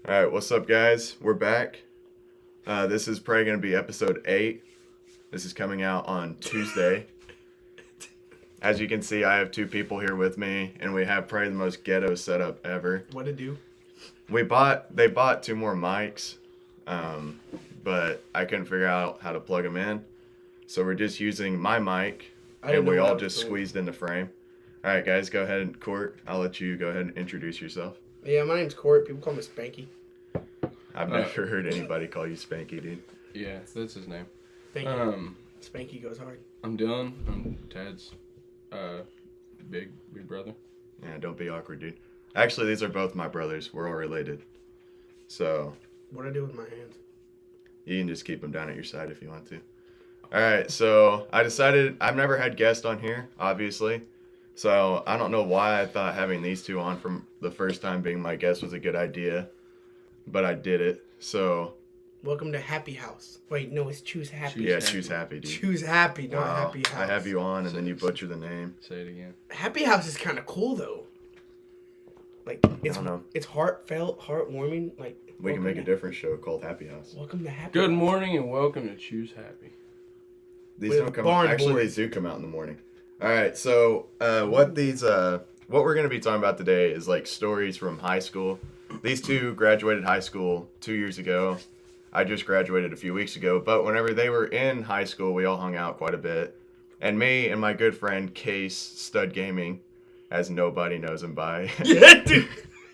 All right, what's up, guys? We're back. This is probably going to be episode 8. This is coming out on Tuesday. As you can see, I have 2 people here with me, and we have probably the most ghetto setup ever. What to do? They bought 2 more mics, but I couldn't figure out how to plug them in. So we're just using my mic, and we all just squeezed in the frame. All right, guys, go ahead and Court. I'll let you go ahead and introduce yourself. Yeah, my name's Court. People call me Spanky. I've never heard anybody call you Spanky, dude. Yeah, that's his name. Thank you. Spanky goes hard. I'm Dylan. I'm Tad's big brother. Yeah, don't be awkward, dude. Actually, these are both my brothers. We're all related. So What do I do with my hands? you can just keep them down at your side if you want to. All right, so I decided I've never had guests on here, obviously. So I don't know why I thought having these 2 on from the first time being my guest was a good idea, but I did it. So Welcome to Happy House. Wait, no, it's Choose Happy. choose happy, dude. Choose Happy, not Wow, Happy House. I have you on, and then you butcher the name. Say it again. Happy House is kind of cool though. Like it's don't know. it's heartfelt, heartwarming. Like We can make a different show called Happy House. Welcome to Happy. Good House. morning and welcome to Choose Happy. These With don't come barn actually boys. These do come out in the morning. All right, so what we're going to be talking about today is like stories from high school. These 2 graduated high school 2 years ago. I just graduated a few weeks ago, but whenever they were in high school, we all hung out quite a bit. And me and my good friend Case Stud Gaming, as nobody knows him by. Yeah, dude.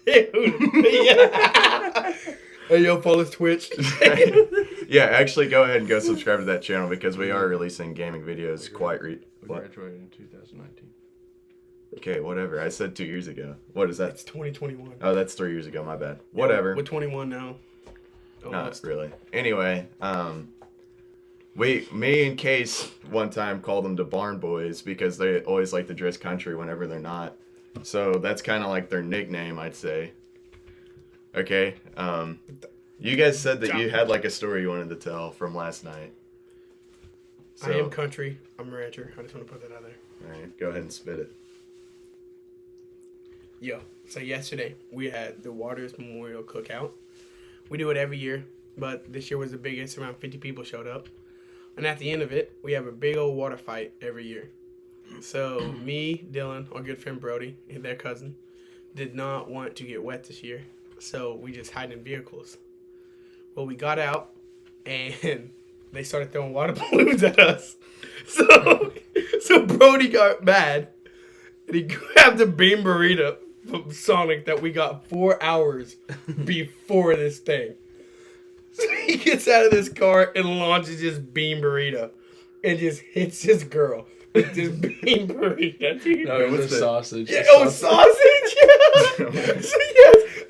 Yeah. Hey, yo, follow his Twitch. Yeah, actually go ahead and go subscribe to that channel because we are releasing gaming videos quite We graduated in 2019. Okay, whatever. I said 2 years ago. What is that? It's 2021. Oh, that's 3 years ago. My bad. Whatever. We're 21 now. Not really. Anyway, me and Case one time called them the Barn Boys because they always like to dress country whenever they're not. So that's kind of like their nickname, I'd say. Okay. You guys said that you had like a story you wanted to tell from last night. So, I am country. I'm a rancher. I just want to put that out there. all right, go ahead and spit it. Yo, so yesterday we had the Waters Memorial Cookout. We do it every year, but this year was the biggest. Around 50 people showed up. And at the end of it, we have a big old water fight every year. So me, Dylan, our good friend Brody, and their cousin, did not want to get wet this year. So we just hid in vehicles. Well, we got out, and they started throwing water balloons at us. So Brody got mad, and he grabbed a bean burrito from Sonic that we got 4 hours before this thing. So he gets out of this car and launches his bean burrito and just hits his girl with this bean burrito. Dude. No, it was a sausage. Yeah, sausage? Yeah.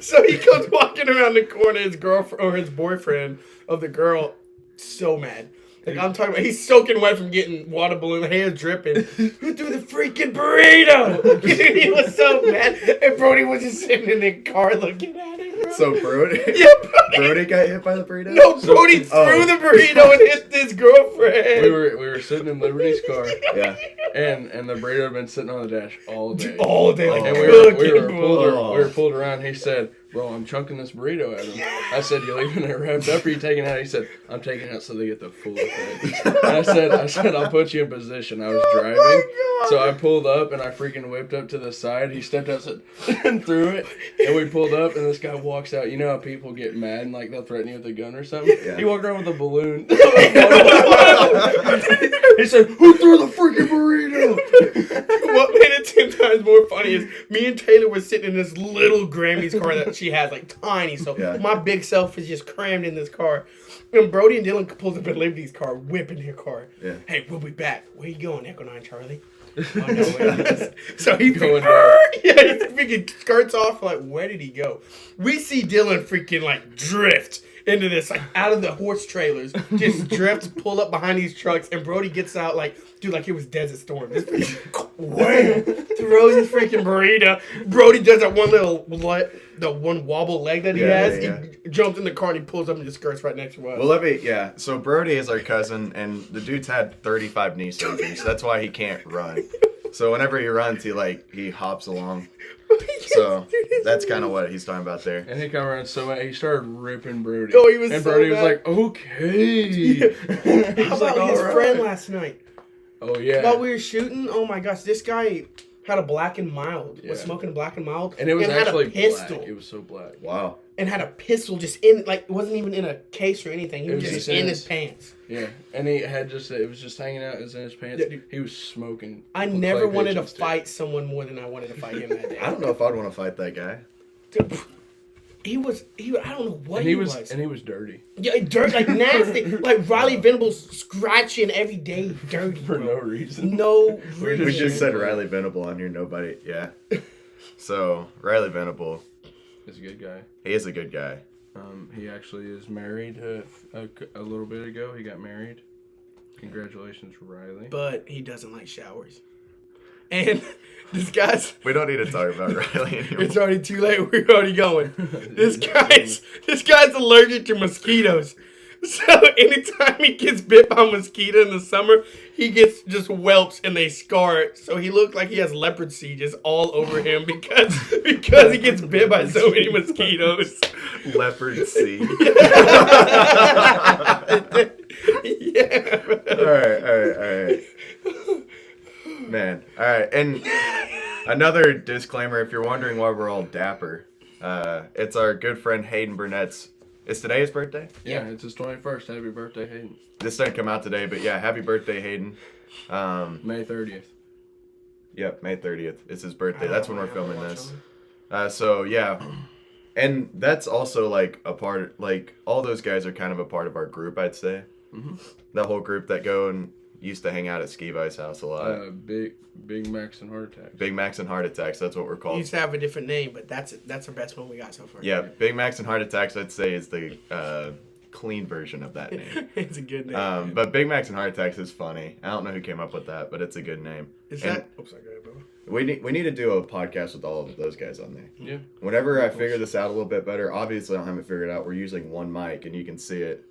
So he comes walking around the corner, his girlfriend or his boyfriend of the girl, so mad. Like I'm talking about, he's soaking wet from getting water balloon, hair dripping. Who threw the freaking burrito? He was so mad, and Brody was just sitting in the car looking at it. Bro. So Brody, Yeah, Brody got hit by the burrito? No, Brody threw the burrito and hit his girlfriend. We were sitting in Liberty's car, Yeah. and the burrito had been sitting on the dash all day. All day, like And cooking, we bro. were pulled around. He said, "Bro, I'm chunking this burrito at him." I said, "You leaving it wrapped up or you taking it out?" He said, "I'm taking it out so they get the full effect." And I said, "I'll put you in position." I was driving, so I pulled up and I freaking whipped up to the side. He stepped outside and threw it, and we pulled up, and this guy walks out. You know how people get mad and like they'll threaten you with a gun or something? Yeah. He walked around with a balloon. He said, "Who threw the freaking burrito?" What made it 10 times more funny is me and Taylor were sitting in this little Grammy's car that she has, like tiny. So Yeah. my big self is just crammed in this car. And Brody and Dylan pulls up in Liberty's car, whipping their car. Yeah. Hey, we'll be back. Where you going, Echo 9 Charlie? Oh, no, wait. So he Going he freaking skirts off. Like, where did he go? We see Dylan freaking like drift into this, like out of the horse trailers, just drift, pull up behind these trucks, and Brody gets out like, dude, like it was Desert Storm. This freaking wham, throws his freaking burrito. Brody does that one little, the one wobble leg that he has. Yeah. He jumps in the car and he pulls up and just skirts right next to us. Well, so Brody is our cousin, and the dude's had 35 knee surgeries. That's why he can't run. So whenever he runs, he hops along. So that's kind of what he's talking about there. And he come around so mad, he started ripping Brody. Oh, he was and so Brody mad. was like, okay. He's How like, about his "All friend right." last night? Oh, yeah. While we were shooting, oh my gosh, this guy had a Black and Mild. Was Yeah. smoking a Black and Mild. And it was had actually a pistol. black. It was so black. Wow. And had a pistol just in, like, it wasn't even in a case or anything. He It was was just just in in his his- pants. Yeah. And he had just, it was just hanging out. It was in his pants. Yeah. He was smoking. I clay never wanted to pigeons, dude. fight someone more than I wanted to fight him that day. I don't know if I'd want to fight that guy. Dude, he I don't know what And he was. And he was dirty. Yeah, dirt, like nasty. Like Riley Venable's scratching every day, dirty. For bro. no reason. No We reason. We just said Yeah. Riley Venable on here. Nobody. Yeah. So Riley Venable, He's a good guy. he is a good guy. He actually is married a little bit ago. He got married. Congratulations, Riley. But he doesn't like showers. And this guy's, We don't need to talk about Riley anymore. it's already too late. We're already going. This guy's allergic to mosquitoes. So anytime he gets bit by a mosquito in the summer, he gets just whelps and they scar it. So he looks like he has leprosy just all over him because he gets bit by so many mosquitoes. Leopard sea. Yeah. All right. Man, all right. And another disclaimer: if you're wondering why we're all dapper, it's our good friend Hayden Burnett's. Is today his birthday? Yeah, it's his 21st. Happy birthday, Hayden. This didn't come out today, but yeah, happy birthday, Hayden. May 30th. Yep, May 30th. It's his birthday. That's when we're filming this. Watch So yeah, and that's also like a part. Like all those guys are kind of a part of our group, I'd say. Mm-hmm. The whole group that go and used to hang out at Ski Vice House a lot. Big Macs and heart attacks. Big Macs and Heart Attacks. That's what we're He called. used to have a different name, but that's the best one we got so far. Yeah, Big Macs and Heart Attacks, I'd say, is the clean version of that name. It's a good name. But Big Macs and Heart Attacks is funny. I don't know who came up with that, but it's a good name. Is and that? Oops, sorry, go ahead, bro. we need to do a podcast with all of those guys on there. Yeah. Whenever I figure this out a little bit better, obviously I don't have it figured out. We're using one mic, and you can see it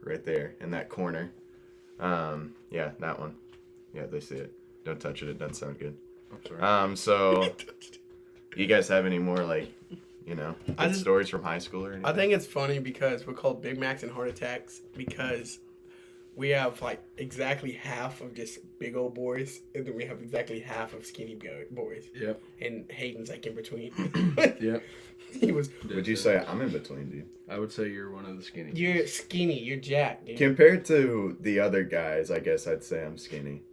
right there in that corner. Yeah, that one. Yeah, they see it. Don't touch it. It doesn't sound good. I'm sorry. So you guys have any more like, good stories from high school or anything? I think it's funny because we're called Big Macs and Heart Attacks because we have like exactly half of just big old boys, and then we have exactly half of skinny boys. Yep. And Hayden's like in between. Yep. He was. Would you say I'm in between, dude? I would say you're one of the skinny. You're skinny. You're jacked, dude. Compared to the other guys, I guess I'd say I'm skinny.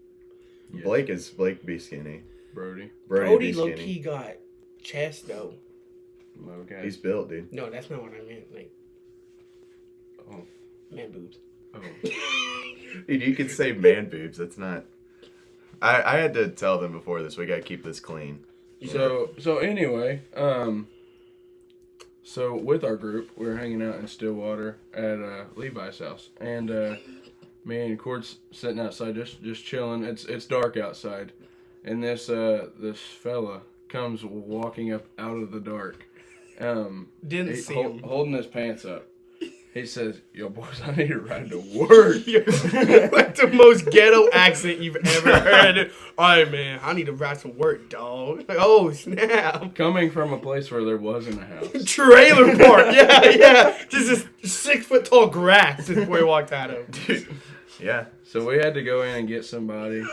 Yeah. Blake be skinny. Brody. Brody be low skinny. key got chest though. Okay. He's built, dude. No, that's not what I meant. Like, Oh. man boobs. Oh. Dude, you could say man boobs. That's not. I had to tell them before this. We gotta keep this clean. So anyway, so with our group, we were hanging out in Stillwater at Levi's house, and me and Court's sitting outside just chilling. It's dark outside, and this fella comes walking up out of the dark. Didn't see him. Holding his pants up. He says, "Yo, boys, I need to ride to work." Like the most ghetto accent you've ever heard. All right, man, I need to ride some work, dog. Like, oh, snap. Coming from a place where there wasn't a house. Trailer park. Yeah. Just this 6 foot tall grass this boy walked out of. Dude. Yeah. So we had to go in and get somebody.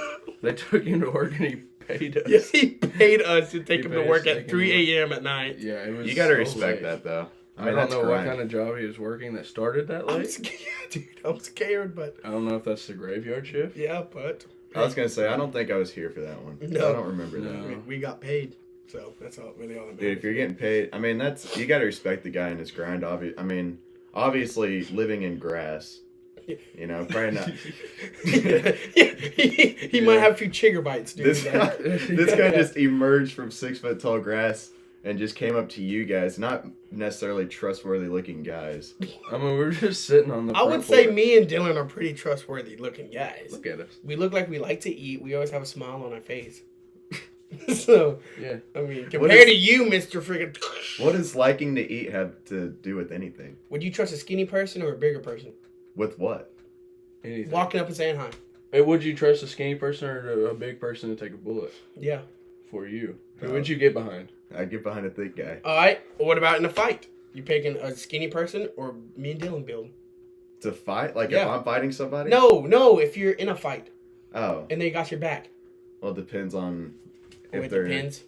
They took him to work and he paid us. Yes, he paid us to take He him to paid work us to at take him 3 a.m. at night. Yeah, it was. You gotta so respect late. that, though. I don't that's know what grind. kind of job he was working that started that I'm late. scared, dude. I'm scared, but I don't know if that's the graveyard shift. yeah, but I was gonna say I don't think I was here for that one. No. I don't remember that. No. we got paid, so that's all really all that Dude, if matters. you're getting paid, I mean you gotta respect the guy in his grind. Obviously living in grass. Probably not. He might have a few chigger bites, dude. This guy just emerged from 6 foot tall grass and just came up to you guys, not necessarily trustworthy looking guys. I mean, we were just sitting on the. I would front say porch. me and Dylan are pretty trustworthy looking guys. Look at us. We look like we like to eat. We always have a smile on our face. So, Yeah. I mean, compared to you, Mr. Friggin'. What does liking to eat have to do with anything? Would you trust a skinny person or a bigger person? With what? Anything. Walking up and saying hi. Hey, would you trust a skinny person or a big person to take a bullet Yeah. for you? Who would you get behind? I get behind a thick guy. All right. What about in a fight? You picking a skinny person or me and Dylan build? To fight? Like Yeah. if I'm fighting somebody? No. If you're in a fight Oh. and they got your back. Well, it depends on if It they're. depends.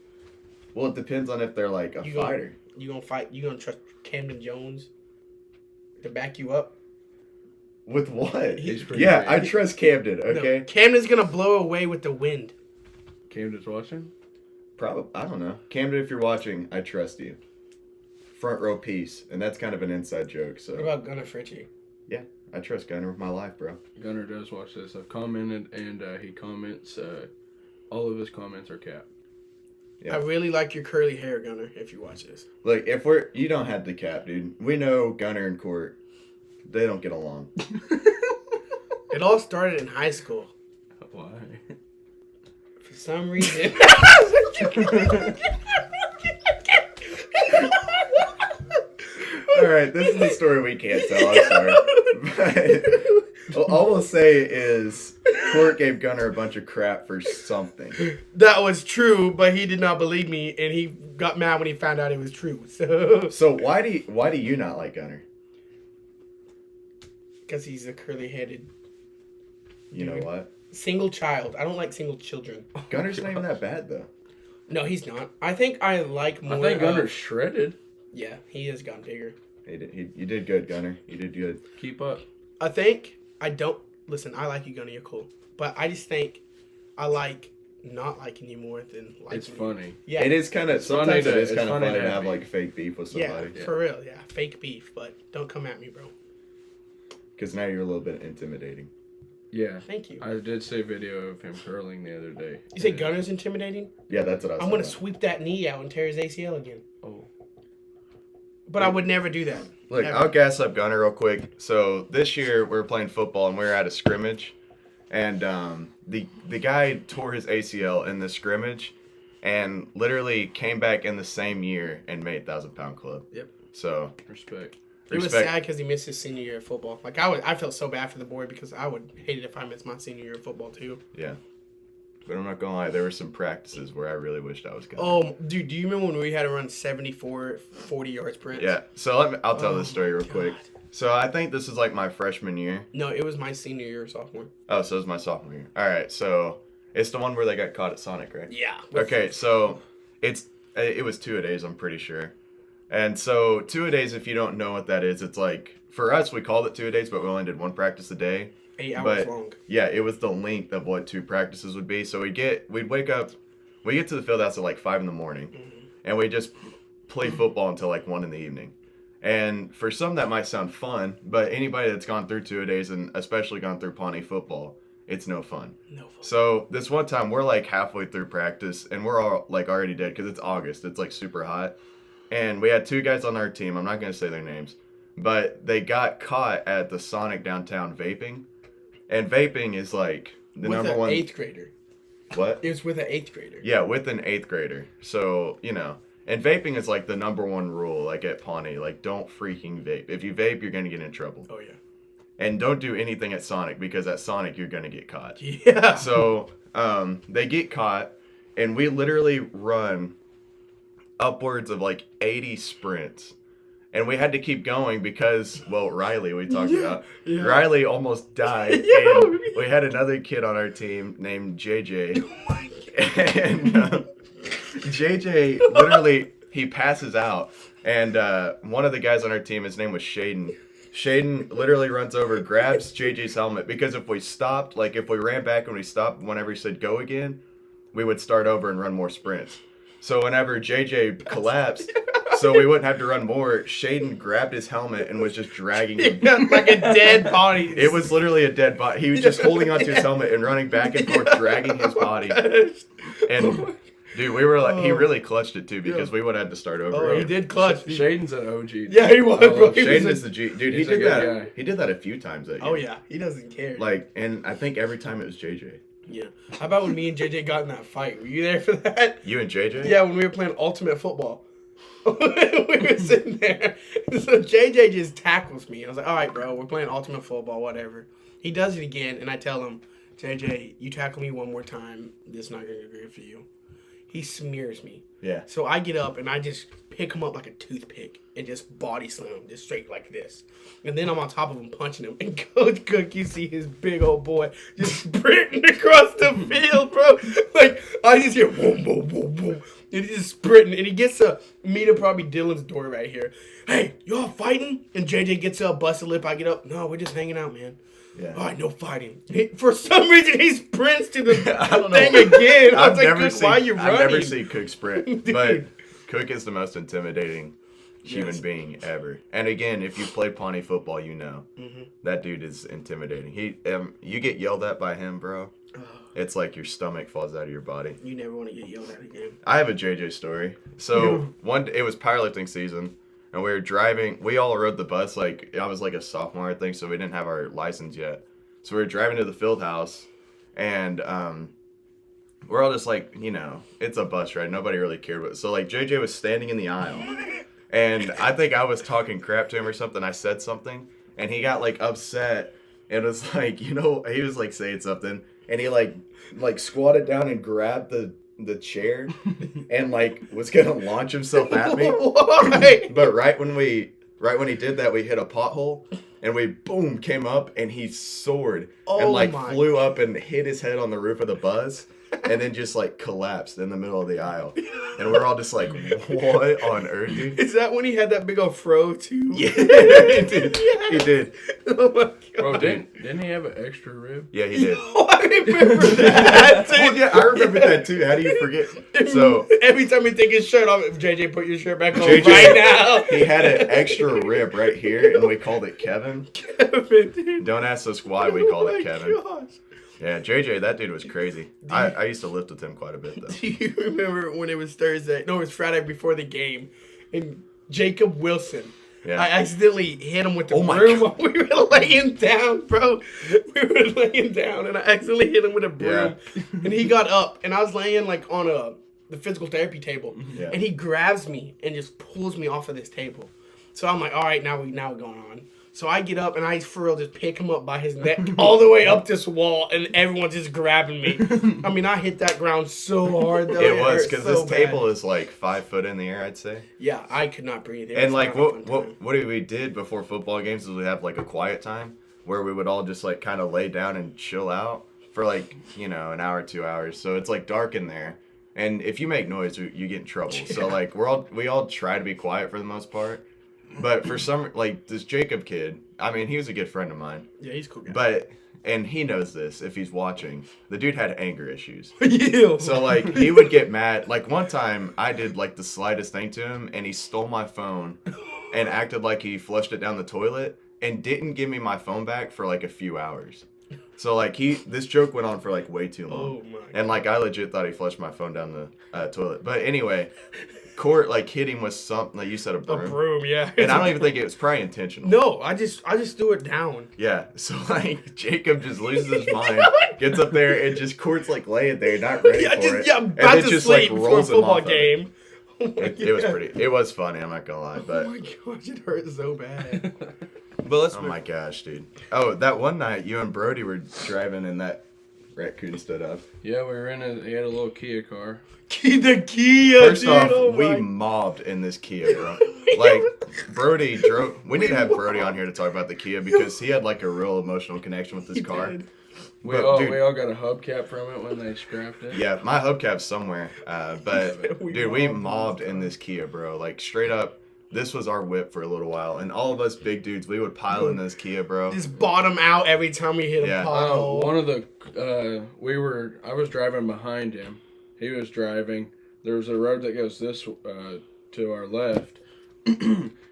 Well, it depends on if they're like a fighter. You gonna fight? You gonna trust Camden Jones to back you up? With what? He's pretty Yeah, big. I trust Camden. Okay. No, Camden's gonna blow away with the wind. Camden's watching? Probably. I don't know. Camden, if you're watching, I trust you. Front row piece, and that's kind of an inside joke. So. What about Gunnar Fritchie? Yeah, I trust Gunner with my life, bro. Gunner does watch this. I've commented, and he comments. All of his comments are cap. Yeah. I really like your curly hair, Gunnar. If you watch this, Like, you don't have the cap, dude. We know Gunner and Court, they don't get along. it all started in high school. Why? For some reason. All right, this is a story we can't tell. I'm sorry. But all we'll say is Court gave Gunner a bunch of crap for something. That was true, but he did not believe me, and he got mad when he found out it was true. So why do you not like Gunner? Because he's a curly-headed You know Dude. what? single child. I don't like single children. Gunner's not even that bad though. No, he's not. I think I like more. I think Gunner's shredded. Yeah, he has gotten bigger. You did good, Gunner. You did good. Keep up. I think I don't listen. I like you, Gunner. You're cool, but I just think I like not liking you more than liking It's you. funny. Yeah, It is kind of funny sometimes it to- is it's kind of funny funny to to have have like beef. fake beef with Yeah, somebody for real. Yeah, fake beef, but don't come at me, bro. because now you're a little bit intimidating. Yeah. Thank you. I did see a video of him curling the other day. You say And- Gunner's intimidating? Yeah, that's what I was. I'm gonna talking sweep that knee out and tear his ACL again. Oh. But I would never do that. about. Look, Ever. I'll gas up Gunner real quick. So this year we were playing football and we were at a scrimmage, and the guy tore his ACL in the scrimmage, and literally came back in the same year and made 1,000-pound club. Yep. So Respect. It was respect. sad because he missed his senior year of football. Like I felt so bad for the boy because I would hate it if I missed my senior year of football too. Yeah. But I'm not gonna lie, there were some practices where I really wished I was Gunner. Oh, dude, do you remember when we had to run 74 40-yard sprints? Yeah. So I'll tell Oh, this story real quick. God. So I think this is like my freshman year. No, it was my senior year of sophomore. Oh, so it was my sophomore year. All right. So it's the one where they got caught at Sonic, right? Yeah. Okay, so it was 2-a-days, I'm pretty sure. And so 2-a-days, if you don't know what that is, it's like for us we called it 2-a-days, but we only did one practice a day. 8 hours But long. yeah, it was the length of what 2 practices would be. So we'd wake up, we get to the field house at like 5 in the morning, and we just play football until like 1 in the evening. And for some that might sound fun, but anybody that's gone through 2-a-days and especially gone through Pawnee football, it's no fun. No. So this one time we're like halfway through practice and we're all like already dead because it's August. It's like super hot. And we had 2 guys on our team. I'm not going to say their names, but they got caught at the Sonic downtown vaping. And vaping is like the with number an one. 8th grader. What? It was with an 8th grader. Yeah, with an 8th grader. So, and vaping is like the number one rule like at Pawnee. Like don't freaking vape. If you vape, you're going to get in trouble. Oh yeah. And don't do anything at Sonic because at Sonic you're going to get caught. Yeah. So they get caught, and we literally run upwards of like 80 sprints. And we had to keep going because, well, Riley, we talked about. yeah. Riley almost died. Yeah. And we had another kid on our team named JJ. And JJ, literally, he passes out. And one of the guys on our team, his name was Shaden. Shaden literally runs over, grabs JJ's helmet. Because if we stopped, like if we ran back and we stopped whenever he said go again, we would start over and run more sprints. So whenever JJ collapsed, so we wouldn't have to run more, Shaden grabbed his helmet and was just dragging him. Like a dead body. It was literally a dead body. He was just holding onto his helmet and running back and forth, dragging his body. And dude, we were like, he really clutched it too because we would have had to start over. Oh, he again. did clutch. Shaden's an OG. Yeah, he was, bro. He Shaden was is the G. Dude, he He's a did good that. guy. He did that a few times that year. Oh yeah, he doesn't care. Like, and I think every time it was JJ. Yeah. How about when me and JJ got in that fight? Were you there for that? You and JJ? Yeah, when we were playing Ultimate Football. We were sitting there. So JJ just tackles me. I was like, all right, bro, we're playing Ultimate Football, whatever. He does it again, and I tell him, JJ, you tackle me one more time, this is not going to be good for you. he smears me. Yeah. So I get up and I just pick him up like a toothpick and just body slam him just straight like this. And then I'm on top of him punching him. And Coach Cook, you see his big old boy just sprinting across the field, bro. Like, I just hear boom, boom, boom, boom. And he's just sprinting. And he gets me to probably Dylan's door right here. Hey, y'all fighting? And JJ gets up, busts a lip. I get up. No, we're just hanging out, man. Yeah. All right, no fighting. For some reason, he sprints to the I don't know. thing again. I was like, never Cook, seen, why are you running? I've never seen Cook sprint, Dude. but Cook is the most intimidating human Yes. being ever. And again, if you play Pawnee football, you know that dude is intimidating. He, you get yelled at by him, bro. It's like your stomach falls out of your body. You never want to get yelled at again. I have a JJ story. So it was powerlifting season, and we were driving. We all rode the bus. Like I was like a sophomore, I think, so we didn't have our license yet. So we were driving to the field house, and we're all just like, it's a bus ride. Nobody really cared. But so like JJ was standing in the aisle, and I think I was talking crap to him or something. I said something, and he got like upset, and was like, he was like saying something, and he like squatted down and grabbed the chair, and like was gonna launch himself at me. Why? But right when he did that, we hit a pothole, and we boom came up, and he soared and like flew up and hit his head on the roof of the bus, and then just like collapsed in the middle of the aisle, and we're all just like, what on earth, dude? Is that when he had that big old fro too? Yeah, he did. Oh my god. Bro, didn't he have an extra rib? Yeah, he did. Oh, I remember that. Dude. Oh yeah, I remember that too. How do you forget? So every time he take his shirt off, JJ, put your shirt back on JJ, right now. he had an extra rib right here, and we called it Kevin. Kevin, dude. Don't ask us why we called it Kevin. Gosh. Yeah, JJ, that dude was crazy. I used to lift with him quite a bit, though. Do you remember when it was Thursday? No, it was Friday before the game. And Jacob Wilson. Yeah. I accidentally hit him with the my broom God. while we were laying down, bro. We were laying down, and I accidentally hit him with a broom. Yeah. And he got up, and I was laying like on the physical therapy table. Yeah. And he grabs me and just pulls me off of this table. So I'm like, all right, now we're going on. So I get up and I for real just pick him up by his neck all the way up this wall, and everyone's just grabbing me. I mean, I hit that ground so hard though. It was hurt because so this table bad. is like 5 foot in the air, I'd say. Yeah, I could not breathe. It And was like not a fun time. what we did before football games is we have like a quiet time where we would all just like kind of lay down and chill out for like an hour, 2 hours. So it's like dark in there, and if you make noise, you get in trouble. Yeah. So like we all try to be quiet for the most part. But for some, like this Jacob kid, I mean, he was a good friend of mine. Yeah, he's a cool guy. But, and he knows this if he's watching, the dude had anger issues. Yeah. So, like, he would get mad. Like, one time, I did, like, the slightest thing to him, and he stole my phone and acted like he flushed it down the toilet and didn't give me my phone back for, like, a few hours. So, like, this joke went on for, like, way too long. Oh, my And, like, I legit thought he flushed my phone down the toilet. But anyway, Court, like, hit him with something, like you said, a A broom. broom, yeah. And I don't even think it was probably intentional. No, I just threw it down. Yeah, so like Jacob just loses his mind, gets up there, and just Court's like laying there, not ready for it. Yeah, and about then to just sleep like for a rolls him football off of it. game. Oh my It was God. it was funny. I'm not gonna lie, Oh but my gosh, it hurt so bad. But let's oh my gosh, dude. Oh, that one night you and Brody were driving and that raccoon stood up. Yeah, we were he had a little Kia car. The Kia, First dude. off, oh we my- mobbed in this Kia, bro. Like Brody drove. We need to have Brody on here to talk about the Kia because he had like a real emotional connection with this He car. did. We But, all dude- we all got a hubcap from it when they scrapped it. Yeah, my hubcap's somewhere. But We dude, we mobbed mobbed in in this Kia, bro. Like straight up, this was our whip for a little while, and all of us big dudes, we would pile in this Kia, bro. Just bottom out every time we hit Yeah. a pothole. One of the I was driving behind him. He was driving. There was a road that goes to our left.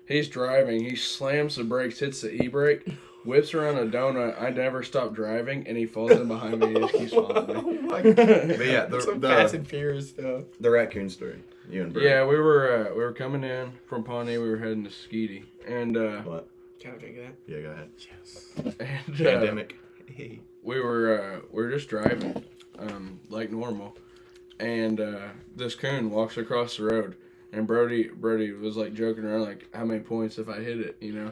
He's driving. He slams the brakes, hits the e-brake, whips around a donut. I never stop driving, and he falls in behind me. He just keeps following me. Oh my god. But yeah, Some Fast and Furious stuff. the raccoon story. You and Brody. Yeah, we were coming in from Pawnee. We were heading to Skeety, and What? Can I drink of that? Yeah, go ahead. Yes. and Pandemic. we were just driving like normal, and this coon walks across the road, And Brody was like joking around like, how many points if I hit it, you know?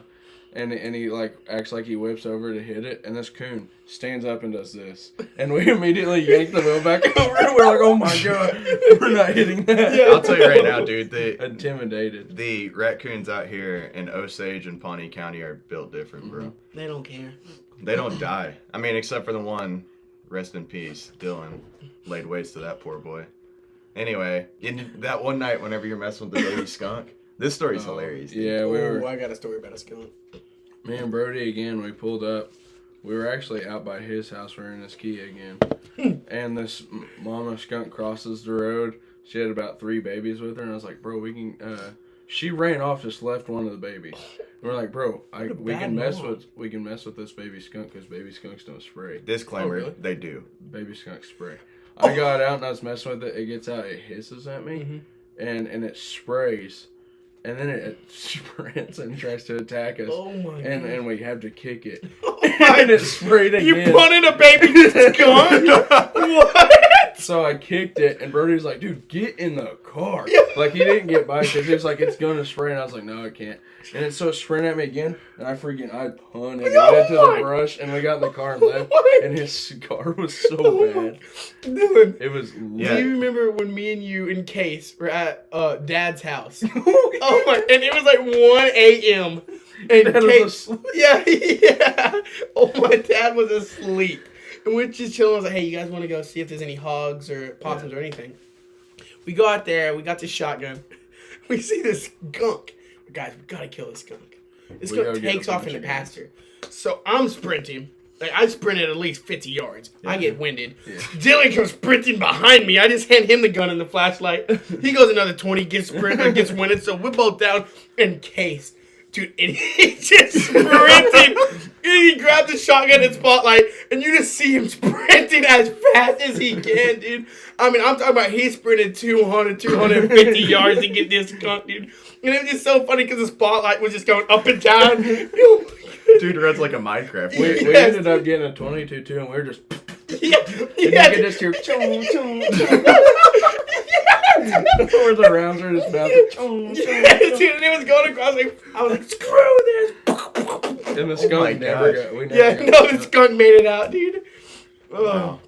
And he like acts like he whips over to hit it, and this coon stands up and does this, and we immediately yank the wheel back over, and we're like, oh my god, we're not hitting that. Yeah, I'll tell you right now, dude. Intimidated. The raccoons out here in Osage and Pawnee County are built different, bro. They don't care. They don't die. I mean, except for the one, rest in peace, Dylan, laid waste to that poor boy. Anyway, that one night whenever you're messing with the baby skunk, this story's hilarious. Dude. Yeah, I got a story about a skunk. me and Brody again, we pulled up. We were actually out by his house. We were in his Kia again. And this mama skunk crosses the road. She had about 3 babies with her. And I was like, bro, we can... she ran off, just left one of the babies. And we're like, bro, we can mess with this baby skunk because baby skunks don't spray. Disclaimer, really? they do. Baby skunk spray. I got out and I was messing with it. It gets out, it hisses at me. And it sprays. And then it sprints and tries to attack us. Oh my god. And we have to kick it. And it sprayed again. You punted a baby skunk? What? So I kicked it, and Brody was like, dude, get in the car. Like, he didn't get by because he was like, it's going to spray. And I was like, no, I can't. And it so sprinted at me again, and I punted it into the brush, and we got in the car and left. And his scar was so bad. Dylan, It was do you remember when me and you and Case were at Dad's house? Oh my! And it was like 1 a.m. And Dad was Case, asleep. yeah. Oh, my dad was asleep. And we're just chilling. I was like, hey, you guys want to go see if there's any hogs or possums or anything? We go out there. We got this shotgun. We see this skunk. Guys, we got to kill this skunk. This skunk takes off in the pasture. So I'm sprinting. Like, I sprinted at least 50 yards. I get winded. Yeah. Dylan comes sprinting behind me. I just hand him the gun and the flashlight. He goes another 20, gets winded. So we're both down in Case. Dude, and he's just sprinting. He grabs the shotgun and spotlight, and you just see him sprinting as fast as he can, dude. I mean, I'm talking about he sprinted 200, 250 yards to get this skunk, dude. And it was just so funny because the spotlight was just going up and down. Dude runs like a Minecraft. We ended up getting a 22-2, and we were just... Yeah. And you could just hear... Or the rounds are just bouncing. Yeah, dude, and it was going across. Like, I was like, screw this. And the skunk never got... The skunk made it out, dude. Wow.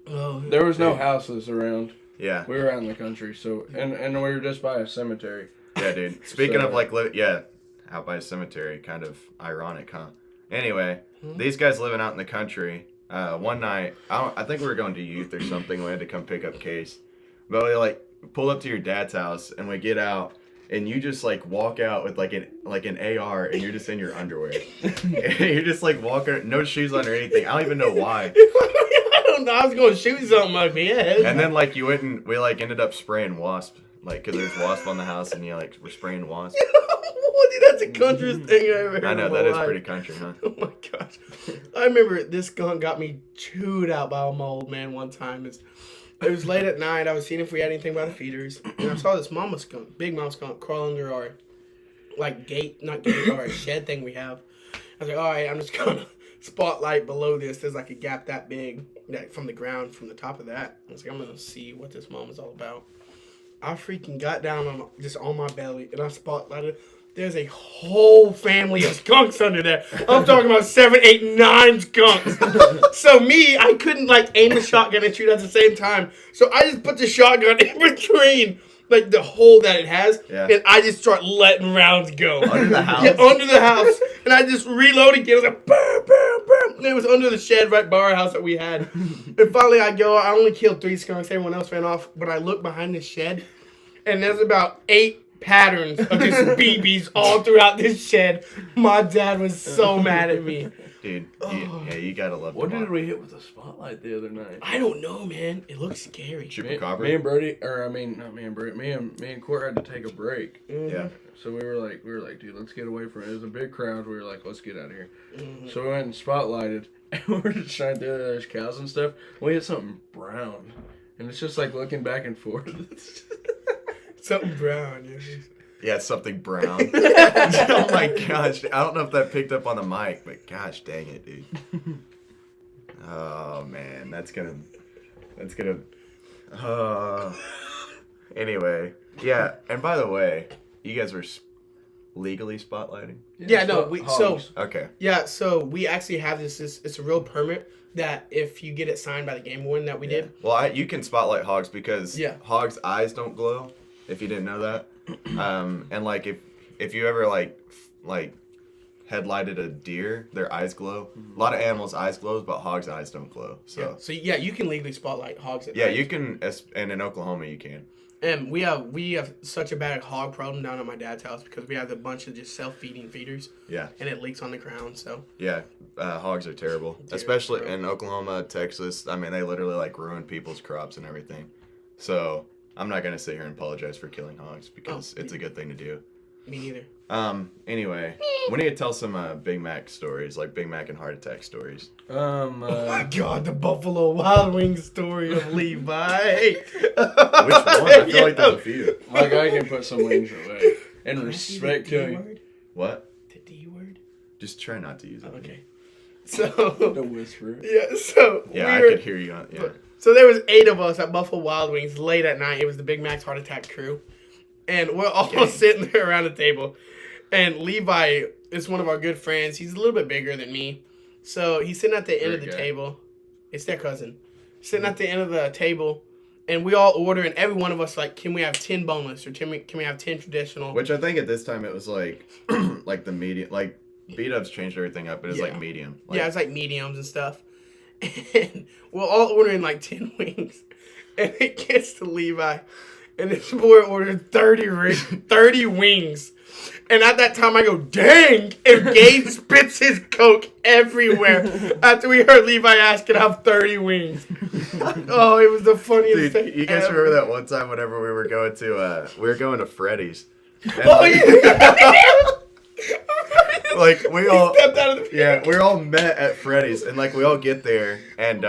Oh. There was no houses around. Yeah. We were out in the country, so... And we were just by a cemetery. Yeah, dude. Speaking of, like, out by a cemetery. Kind of ironic, huh? Anyway, these guys living out in the country. One night, I think we were going to youth or something. We had to come pick up Case. But we, like, pull up to your dad's house, and we get out, and you just, like, walk out with, like an AR, and you're just in your underwear. And you're just, like, walking, no shoes on or anything. I don't even know why. I don't know. I was going to shoot something up here. And then, like, we, like, ended up spraying wasp. Like, because there's wasp on the house, and you, like, we're spraying wasp. Dude, that's the countryest thing I ever heard. I know, that is pretty country, huh? Oh, my gosh. I remember this skunk got me chewed out by a mold, man, one time. It was late at night. I was seeing if we had anything by the feeders. And I saw this mama skunk, big mama skunk, crawl under our, like, our shed thing we have. I was like, all right, I'm just going to spotlight below this. There's, like, a gap that big from the ground, from the top of that. I was like, I'm going to see what this mama's all about. I freaking got down on my belly, and I spotlighted. There's a whole family of skunks under there. I'm talking about 7, 8, 9 skunks. So I couldn't, like, aim the shotgun and shoot at the same time. So I just put the shotgun in between, like, the hole that it has, and I just start letting rounds go. Under the house? Yeah, under the house. And I just reload again. I was like, bam, bam, bam. And it was under the shed right by our house that we had. And finally I only killed 3 skunks. Everyone else ran off. But I look behind the shed, and there's about 8 patterns of just BBs all throughout this shed. My dad was so mad at me. Dude, you gotta love What did we hit with the spotlight the other night? I don't know, man. It looks scary. Chupacabra? Me and Brody, or I mean, not me and Brody, me and Court had to take a break. Mm-hmm. Yeah. So we were like, dude, let's get away from it. It was a big crowd. We were like, let's get out of here. Mm-hmm. So we went and spotlighted, and we were just trying to do there's cows and stuff. We hit something brown, and it's just like looking back and forth. Something brown, yeah. Yeah, something brown. Oh my gosh. I don't know if that picked up on the mic, but gosh dang it, dude. Oh man, that's gonna Anyway, yeah. And by the way, you guys were legally spotlighting. Yeah, no, Hogs. Okay. Yeah, so we actually have this. It's a real permit that if you get it signed by the game warden that we did. Well, you can spotlight hogs because Yeah. hogs' eyes don't glow. If you didn't know that, and like if you ever like headlighted a deer, their eyes glow. A lot of animals' eyes glows, but hogs' eyes don't glow. So Yeah, you can legally spotlight hogs. At yeah, night. you can, and in Oklahoma you can. And we have such a bad hog problem down at my dad's house because we have a bunch of just self-feeding feeders. Yeah. And it leaks on the ground, so. Yeah, hogs are terrible, especially in Oklahoma, Texas. I mean, they literally like ruin people's crops and everything. So I'm not gonna sit here and apologize for killing hogs because it's a good thing to do. Me neither. Anyway, we need to tell some Big Mac stories, like Big Mac and heart attack stories. Oh my God, the Buffalo Wild Wings story of Levi. Which one? I feel like there's a few. My guy can put some wings away. And respect to him. What? The D word? Just try not to use it. Okay. So. The whisper. Yeah, so. Yeah, I could hear you. Yeah. So there was 8 of us at Buffalo Wild Wings late at night. It was the Big Mac's heart attack crew. And we're all sitting there around the table. And Levi is one of our good friends. He's a little bit bigger than me. So he's sitting at the end of the table. It's their cousin. Sitting at the end of the table. And we all order. And every one of us like, can we have 10 boneless? Or can we have 10 traditional? Which I think at this time it was like, like the medium. Like, B-Dubs changed everything up. But it's like medium. Like, yeah, it's like mediums and stuff. And we're all ordering like 10 wings. And it gets to Levi. And this boy ordered 30 wings. And at that time, I go, dang! And Gage spits his Coke everywhere after we heard Levi ask, can I have 30 wings? Oh, it was the funniest thing you guys ever. remember that one time whenever we were going to Freddy's? And Oh, yeah. like we all Stepped out of the we all met at Freddy's and like we all get there and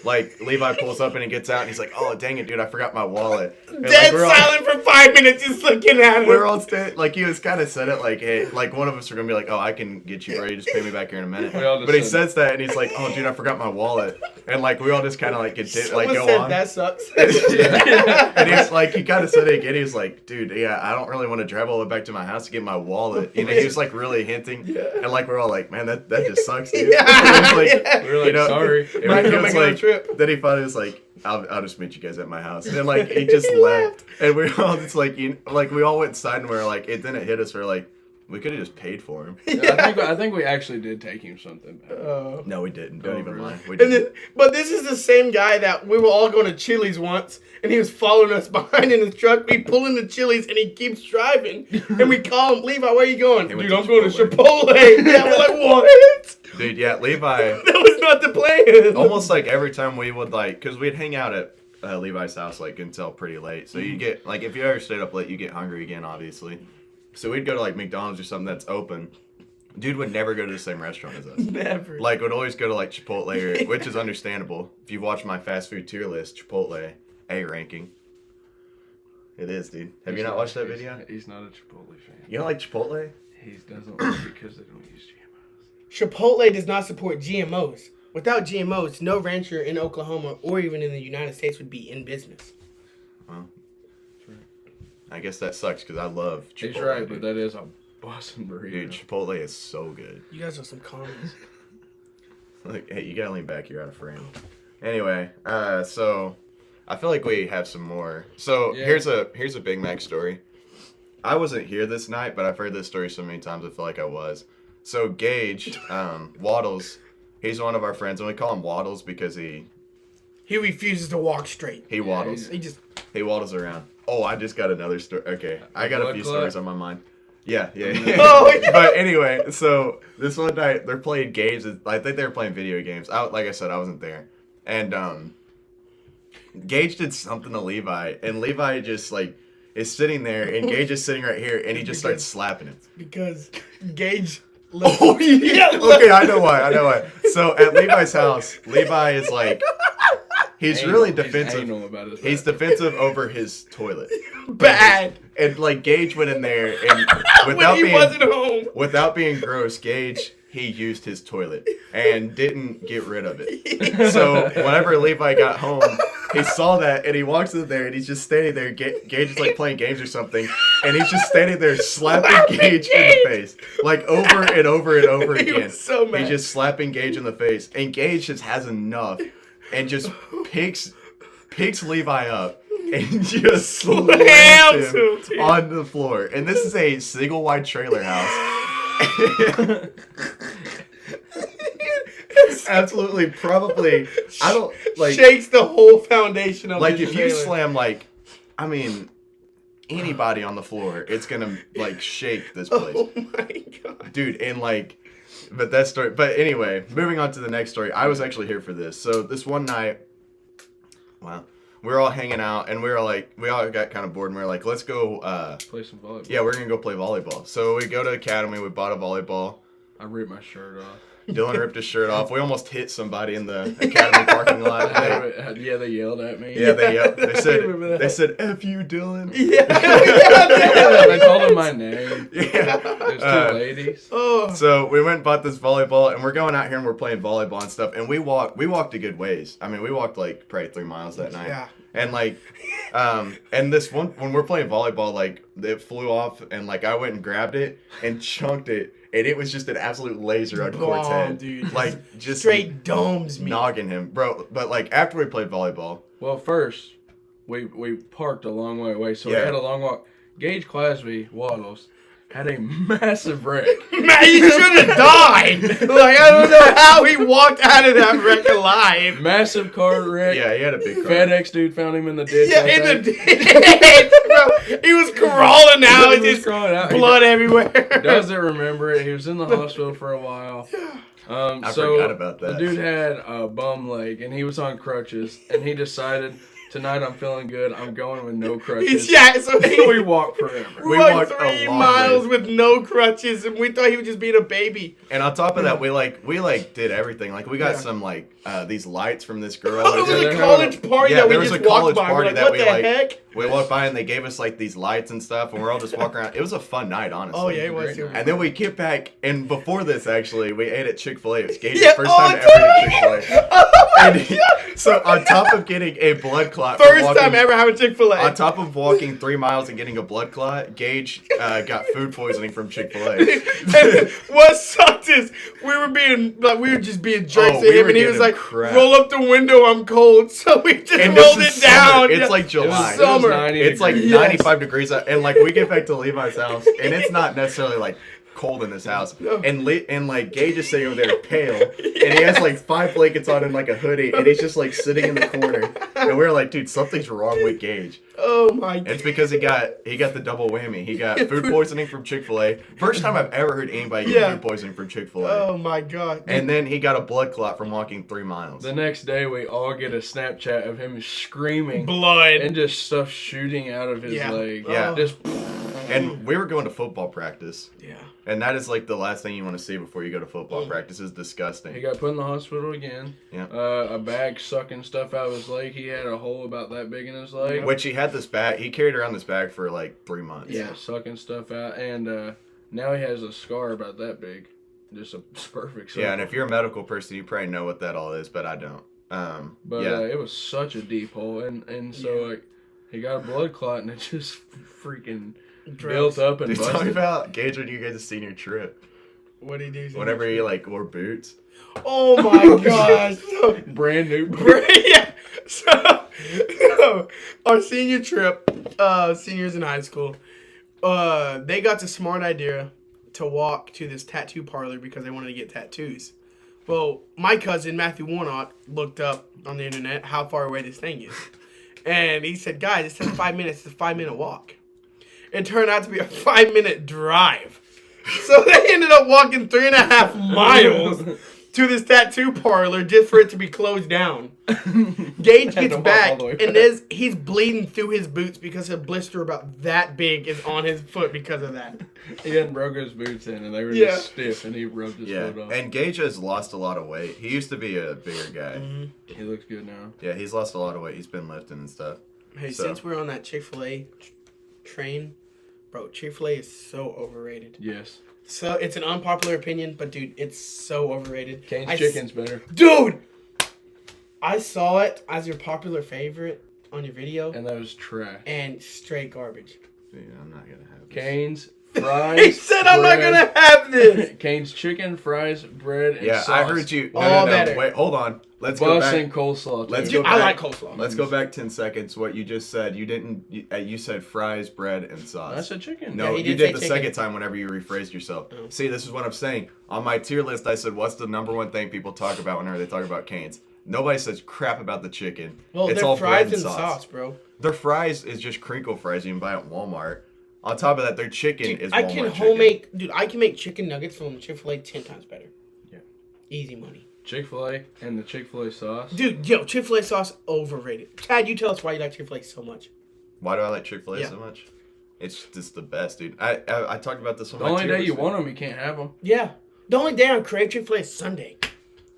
like Levi pulls up and he gets out and he's like, oh dang it dude, I forgot my wallet. And, Dead like, silent for 5 minutes just looking at him. we're all like he was kind of said it like, hey, like one of us are gonna be like, oh I can get you bro, you just pay me back here in a minute. But he says that and he's like, oh dude, I forgot my wallet. And like we all just kind of like go said, on. that sucks. And he's like, he kind of said it again. He was like, dude, yeah, I don't really want to drive all the way back to my house to get my wallet. You know, he was like really hinting. And like, we're all like, man, that just sucks, dude. Yeah. We were like, sorry. Might And go he was make another like, trip. then he finally was like, I'll just meet you guys at my house. And then like, he just left. And we all just like, we all went inside and we were like, it didn't hit us. We're like, we could have just paid for him. Yeah, I think we actually did take him something back. No, we didn't. Don't even really? lie. We And didn't. but this is the same guy that we were all going to Chili's once, and he was following us behind in his truck. We pull in the Chili's, and he keeps driving. And we call him, Levi, where you going? He went Dude, to I'm going to Chipotle. Chipotle. Yeah, we're like, what? Dude, yeah, Levi. That was not the plan. Almost like every time we would like, because we'd hang out at Levi's house like until pretty late. So you get like, if you ever stayed up late, you get hungry again, obviously. So we'd go to like McDonald's or something that's open. Dude would never go to the same restaurant as us. Never. Like would always go to like Chipotle, which is understandable. If you watch my fast food tier list, Chipotle A ranking. It is, dude. Have you not watched that video? He's not a Chipotle fan. You don't like Chipotle? He doesn't like it because they don't use GMOs. Chipotle does not support GMOs. Without GMOs, no rancher in Oklahoma or even in the United States would be in business. Well, I guess that sucks because I love Chipotle. He's right, dude. but that is a bussin' burrito. Dude, Chipotle is so good. You guys are some comments. Like, hey, you gotta lean back. You're out of frame. Anyway, so I feel like we have some more. So Yeah. here's a Big Mac story. I wasn't here this night, but I've heard this story so many times. I feel like I was. So Gage, Waddles, he's one of our friends, and we call him Waddles because he refuses to walk straight. waddles. He waddles around. Oh, I just got another story. Okay, I got a few stories on my mind. Yeah. Oh, yeah. But anyway, so this one night they're playing games. I think they were playing video games. Like I said, I wasn't there. And Gage did something to Levi, and Levi just like is sitting there, and Gage is sitting right here, and he just starts slapping him. Because Gage. Oh yeah. Okay, I know why. So at Levi's house, Levi is like, he's really defensive. He's anal about his He's rap. defensive over his toilet. Bad. And like Gage went in there, and When he wasn't home. without being gross, Gage he used his toilet and didn't get rid of it. So whenever Levi got home, he saw that and he walks in there and he's just standing there. Gage is like playing games or something, and he's just standing there slapping Gage in the face, like over and over and over He again. was so mad. He's just slapping Gage in the face, and Gage just has enough and just picks Levi up and just slams him on the floor. And this is a single wide trailer house. Absolutely, probably. I don't like shakes the whole foundation of like this if you trailer. slam anybody on the floor, it's gonna like shake this place. Oh my god, Dude. And but that story. But anyway, moving on to the next story. I was actually here for this. So this one night, wow, we were all hanging out and we all got kind of bored and we were like, let's go. Play some volleyball. Yeah, we're gonna go play volleyball. So we go to Academy. We bought a volleyball. I ripped my shirt off. Dylan ripped his shirt off. We almost hit somebody in the Academy parking lot. Yeah, they yelled at me. Yeah, they remember that. they said F you, Dylan. Yeah, They called him my name. Yeah. There's two ladies. Oh, So we went and bought this volleyball, and we're going out here and we're playing volleyball and stuff. And we walked a good ways. I mean, we walked like probably 3 miles that night. Yeah. And and this one when we're playing volleyball, like it flew off, and like I went and grabbed it and chunked it, and it was just an absolute laser on Court's head, dude. like just straight domes me. nogging him, bro. But like after we played volleyball, Well, first, we parked a long way away, so Yeah. we had a long walk. Gage Clasby, Waddles, had a massive wreck. Man, he should have died. Like, I don't know how he walked out of that wreck alive. Massive car wreck. yeah, he had a big car. FedEx dude found him in the ditch. Yeah, I in the think. ditch, bro. He was crawling out, He was just crawling out. blood everywhere. Doesn't remember it. He was in the hospital for a while. I So forgot about that. The dude had a bum leg and he was on crutches, and he decided, tonight I'm feeling good. I'm going with no crutches. Yeah, so We walked forever. we We walked walked a 3 long miles way. with no crutches, and we thought he was just being a baby. And on top of that, we did everything. Like we got Yeah. some these lights from this girl. Oh, there was Yeah, a college party Yeah, that we there was just a college walked by. We're party like, that what we, the like, heck? We walked by and they gave us like these lights and stuff, and we're all just walking around. It was a fun night, honestly. Oh yeah, it was Great super. And then we get back, and before this, actually, we ate at Chick-fil-A. It was Gage's Yeah, first oh, time ever at Chick-fil-A. So on top of getting a blood clot, from First walking- time ever having Chick-fil-A. On top of walking 3 miles and getting a blood clot, Gage got food poisoning from Chick-fil-A. And what sucked is we were just being jerks Oh, to we him, were and he was giving like, him crap. "Roll up the window, I'm cold." So we just And rolled this it is down. summer. It's Yeah. like It July. was Summer. 90 It's like degrees. 95 degrees out, and like we get back to Levi's house, and it's not necessarily like cold in this house. And like Gage is sitting over there pale, and he has like 5 blankets on and like a hoodie, and he's just like sitting in the corner. And we're like, dude, something's wrong with Gage. Oh my god. It's because he got the double whammy. He got food poisoning from Chick-fil-A. First time I've ever heard anybody get Yeah. food poisoning from Chick-fil-A. Oh my god. And then he got a blood clot from walking 3 miles. The next day, we all get a Snapchat of him screaming Blood. and just stuff shooting out of his Yeah. leg. Yeah. Just And we were going to football practice. Yeah. And that is like the last thing you want to see before you go to football practice. Is disgusting. he got put in the hospital again. Yeah. A bag sucking stuff out of his leg. He had a hole about that big in his leg. Which he had this bag. He carried around this bag for like 3 months. Yeah, sucking stuff out, and now he has a scar about that big, just a perfect. Yeah, and circle. if you're a medical person, you probably know what that all is, but I don't. But yeah. it was such a deep hole, and so like he got a blood clot, and it just freaking built up and Dude, tell me busted. about Gage when you guys' senior trip. What did he do? Whenever he like wore boots. Oh my gosh. Brand new. Yeah. So, our senior trip, seniors in high school, they got the smart idea to walk to this tattoo parlor because they wanted to get tattoos. Well, my cousin, Matthew Warnock, looked up on the internet how far away this thing is. And he said, guys, it says 5 minutes. It's a 5-minute walk. It turned out to be a 5-minute drive. So they ended up walking 3.5 miles to this tattoo parlor just for it to be closed down. Gage Had gets to walk back, all the way and back. he's bleeding through his boots because a blister about that big is on his foot because of that. He hadn't broke his boots in, and they were Yeah. just stiff, and he rubbed his Yeah. foot off. And Gage has lost a lot of weight. He used to be a bigger guy. He looks good now. Yeah, he's lost a lot of weight. He's been lifting and stuff. Hey, So- since we're on that Chick-fil-A train, Bro, Chick-fil-A is so overrated. Yes. So it's an unpopular opinion, but dude, it's so overrated. Cane's chicken's better. Dude, I saw it as your popular favorite on your video, And that was trash. and straight garbage. Yeah, I'm not gonna have this. Cane's, fries. He said, "I'm not bread. gonna have this." Cane's chicken, fries, bread, and Yeah, sauce. I heard you. No, All no, no. better. Wait, hold on. Let's go Bus back. and coleslaw. Too. Let's Dude, go I back. like coleslaw. Let's go back 10 seconds. What you just said. You didn't. You said fries, bread, and sauce. I said chicken. No, Yeah, he you did did say the chicken. second time whenever you rephrased yourself. Oh. See, this is what I'm saying. On my tier list, I said, what's the number one thing people talk about whenever they talk about Cane's? Nobody says crap about the chicken. Well, it's they're all fries bread and sauce, bro. Their fries is just crinkle fries you can buy at Walmart. On top of that, their chicken Dude, is I Walmart can chicken. I can make chicken nuggets from Chick-fil-A 10 times better. Yeah. Easy money. Chick-fil-A and the Chick-fil-A sauce. Dude, yo, Chick-fil-A sauce overrated. Chad, you tell us why you like Chick-fil-A so much. Why do I like Chick-fil-A Yeah. so much? It's just the best, dude. I talked about this on The my only tier day you list. want them, you can't have them. Yeah. The only day I crave Chick-fil-A is Sunday.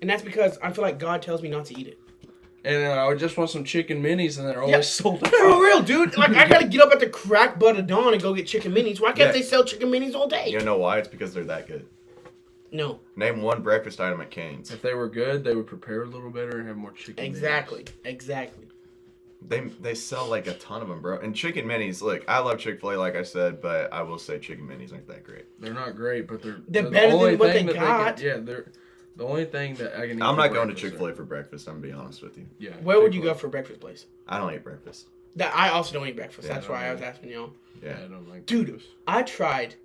And that's because I feel like God tells me not to eat it. And I would just want some chicken minis, and they're always Yeah. sold out. For real, dude. Like, I gotta get up at the crack butt of dawn and go get chicken minis. Why can't Yeah. they sell chicken minis all day? You know why? It's because they're that good. No. Name one breakfast item at Cane's. If they were good, they would prepare a little better and have more chicken. Exactly. minis. Exactly. They sell like a ton of them, bro. And chicken minis, look, I love Chick-fil-A, like I said, but I will say chicken minis aren't that great. They're not great, but they're They're the better than only what thing they that got. they're the only thing that I can eat. I'm for not going to breakfast Chick-fil-A are- for breakfast, I'm gonna be honest with you. Yeah. Where would you Chick-fil-A. go for breakfast place? I don't eat breakfast. That I also don't eat breakfast. Yeah, That's I don't why I was either. asking y'all. Yeah, Yeah. I don't like Dude, breakfast. I tried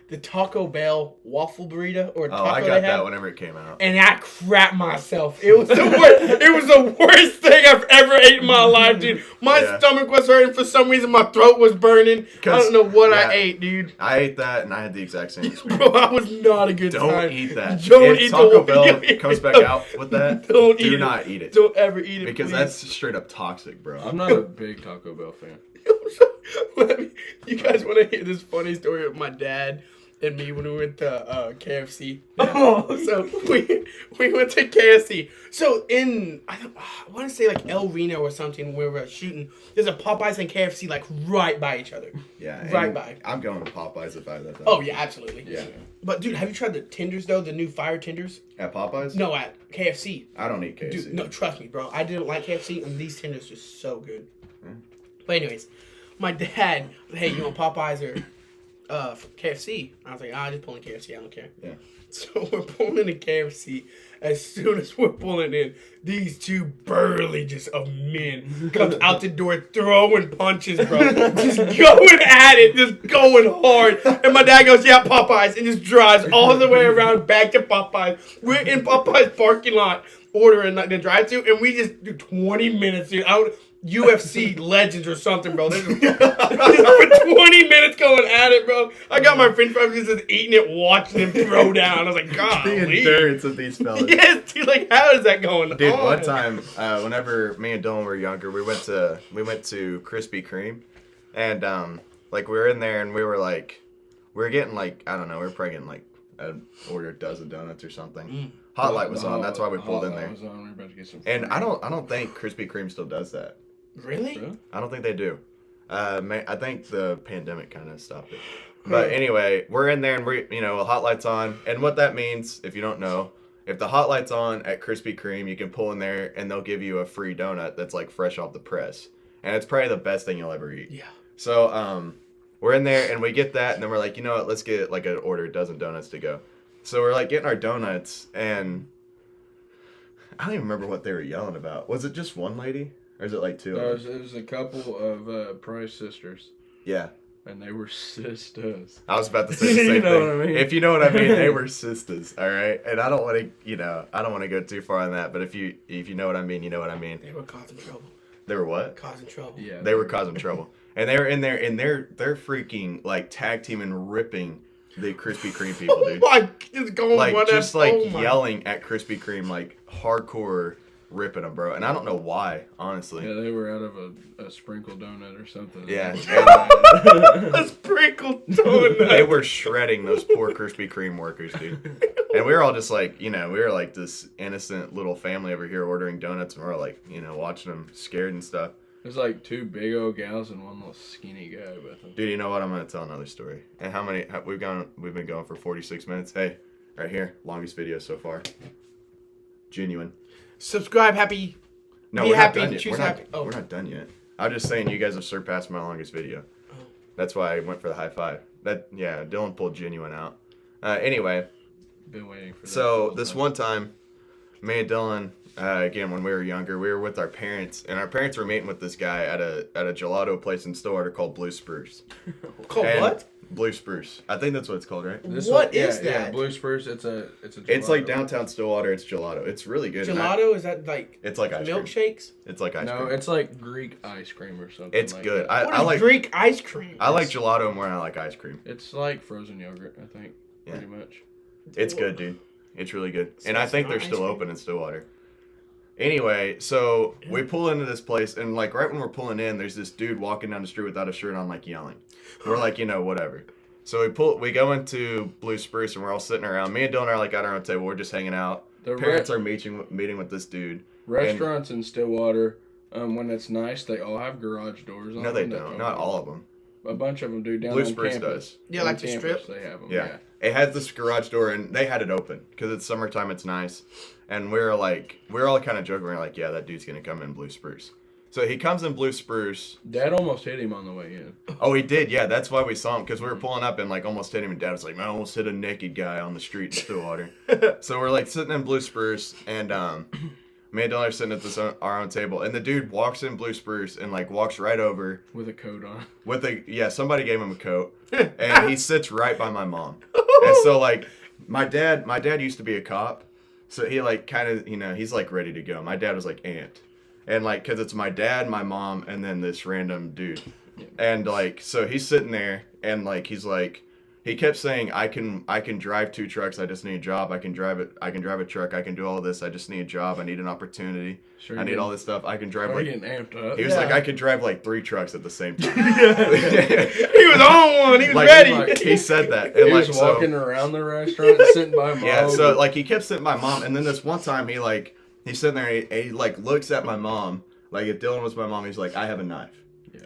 the Taco Bell waffle burrito or Oh, taco I they got had, that whenever it came out. and I crapped myself. It was the worst. It was the worst thing I've ever ate in my life, dude. My Yeah. stomach was hurting for some reason. My throat was burning. I 'Cause- don't know what yeah. I ate, dude. I ate that and I had the exact same experience. Bro, I was not a good Don't time. eat that. Don't if eat Taco the Bell comes back out with that, Don't eat do it. not eat it. Don't ever eat it, Because please. that's straight up toxic, bro. I'm not a big Taco Bell fan. You guys want to hear this funny story of my dad and me when we went to KFC? So we went to KFC. So I want to say like El Reno or something where we're shooting. There's a Popeyes and KFC like right by each other. Yeah. Right and by. I'm going to Popeyes if I had that time. Oh yeah, absolutely. Yeah. But dude, have you tried the tenders though? The new fire tenders? At Popeyes? No, at KFC. I don't eat KFC. Dude, no, trust me, bro. I didn't like KFC, and these tenders are so good. Mm. But anyways, my dad, hey, you want Popeyes or KFC? I was like, I just pulling KFC. I don't care. Yeah. So we're pulling in KFC. As soon as we're pulling in, these two burly just of men comes out the door throwing punches, bro. Just going at it, just going hard. And my dad goes, yeah, Popeyes, and just drives all the way around back to Popeyes. We're in Popeyes parking lot ordering like the drive-thru, and we just do 20 minutes, dude. UFC legends or something, bro. They're just for 20 minutes going at it, bro. I got my french fries just eating it, watching him throw down. I was like, God, The endurance of these fellas. yes, dude. Like, how is that going Dude, on? one time, whenever me and Dylan were younger, we went to Krispy Kreme, and like we were in there and we were getting like, I don't know, we were probably getting like order a dozen donuts or something. Hot Light was on, that's why we pulled in there. Was on. We were about to get some And food. I don't think Krispy Kreme still does that. Really? Really? I don't think they do. I think the pandemic kind of stopped it. But anyway, we're in there and Hot Light's on, and what that means, if you don't know, if the Hot Light's on at Krispy Kreme, you can pull in there and they'll give you a free donut that's like fresh off the press, and it's probably the best thing you'll ever eat. Yeah. So we're in there and we get that, and then we're like, you know what? Let's get like order a dozen donuts to go. So we're like getting our donuts, and I don't even remember what they were yelling about. Was it just one lady, or is it like two? It was a couple of Price sisters, Yeah. and they were sisters. I was about to say the same You know thing. what I mean? If you know what I mean, they were sisters, all right? And I don't want to go too far on that, but if you know what I mean, you know what I mean. They were causing trouble. They were what? Causing trouble. Yeah, They were causing trouble. And they were in there, and they're freaking, like, tag teaming, ripping the Krispy Kreme people, Oh dude. my, just going Like, one just, after- like, oh my. yelling at Krispy Kreme, like, hardcore ripping them, bro. And I don't know why, honestly. Yeah, they were out of a sprinkle donut or something. Yeah. A sprinkled donut. They were shredding those poor Krispy Kreme workers, dude. And we were all just like, we were like this innocent little family over here ordering donuts, and we're all like, watching them scared and stuff. There's like two big old gals and one little skinny guy with them. Dude, you know what? I'm gonna tell another story. And we've been going for 46 minutes. Hey, right here, longest video so far. Genuine. Subscribe, happy. No, Be we're happy, not done yet. choose We're not, happy. Oh. we're not done yet. I'm just saying you guys have surpassed my longest video. That's why I went for the high five. Dylan pulled genuine out. Anyway, Been waiting for that. so this one time, me and Dylan, again when we were younger, we were with our parents, and our parents were meeting with this guy at a gelato place in Stillwater called Blue Spruce. Called And what? Blue Spruce. I think that's what it's called, right? What is Yeah, that? Blue Spruce. It's a. It's like gelato. downtown Stillwater. It's gelato. It's really good. and Gelato? Is that like it's like ice cream. milkshakes? It's like ice No, cream. it's like Greek ice cream or something. It's like good. that. What I is like Greek ice cream? I like gelato more than I like ice cream. It's like frozen yogurt, I think. Yeah. Pretty much. It's good, dude. It's really good. And I it's think not they're ice still cream? open in Stillwater. Anyway, so we pull into this place, and like right when we're pulling in, there's this dude walking down the street without a shirt on, like yelling. We're like, whatever. So we go into Blue Spruce, and we're all sitting around. Me and Dylan are like at our own table. We're just hanging out. The Parents are meeting with this dude. Restaurants in Stillwater, when it's nice, they all have garage doors on No, they them that don't. open. Not all of them. A bunch of them do down Blue on Spruce campus. does. Yeah, On like the campus, strip? They have them. Yeah. It has this garage door, and they had it open because it's summertime. It's nice, and we're all kind of joking. We're like, yeah, that dude's gonna come in Blue Spruce. So he comes in Blue Spruce. Dad almost hit him on the way in. Oh, he did. Yeah, that's why we saw him, because we were pulling up and like almost hit him. And Dad was like, "Man, I almost hit a naked guy on the street in Stillwater." So we're like sitting in Blue Spruce, and me and Dylan are sitting at our own table, and the dude walks in Blue Spruce and like walks right over With a coat on. somebody gave him a coat, and he sits right by my mom. And so like my dad used to be a cop, so he like kind of he's like ready to go. My dad was like amped, and like because it's my dad, my mom, and then this random dude, and like so he's sitting there, and like he's like. He kept saying, I can drive 2 trucks. I just need a job. I can drive it. I can drive a truck. I can do all this. I just need a job. I need an opportunity. Sure I need all this stuff. I can drive like. getting amped up. He was like, I could drive like 3 trucks at the same time. He was on one. He was Like, ready. he said that. And He like, was so, walking around the restaurant, sitting by mom. yeah, so like he kept sitting by mom, and then this one time he's sitting there and he like looks at my mom. Like if Dylan was my mom, he's like, I have a knife.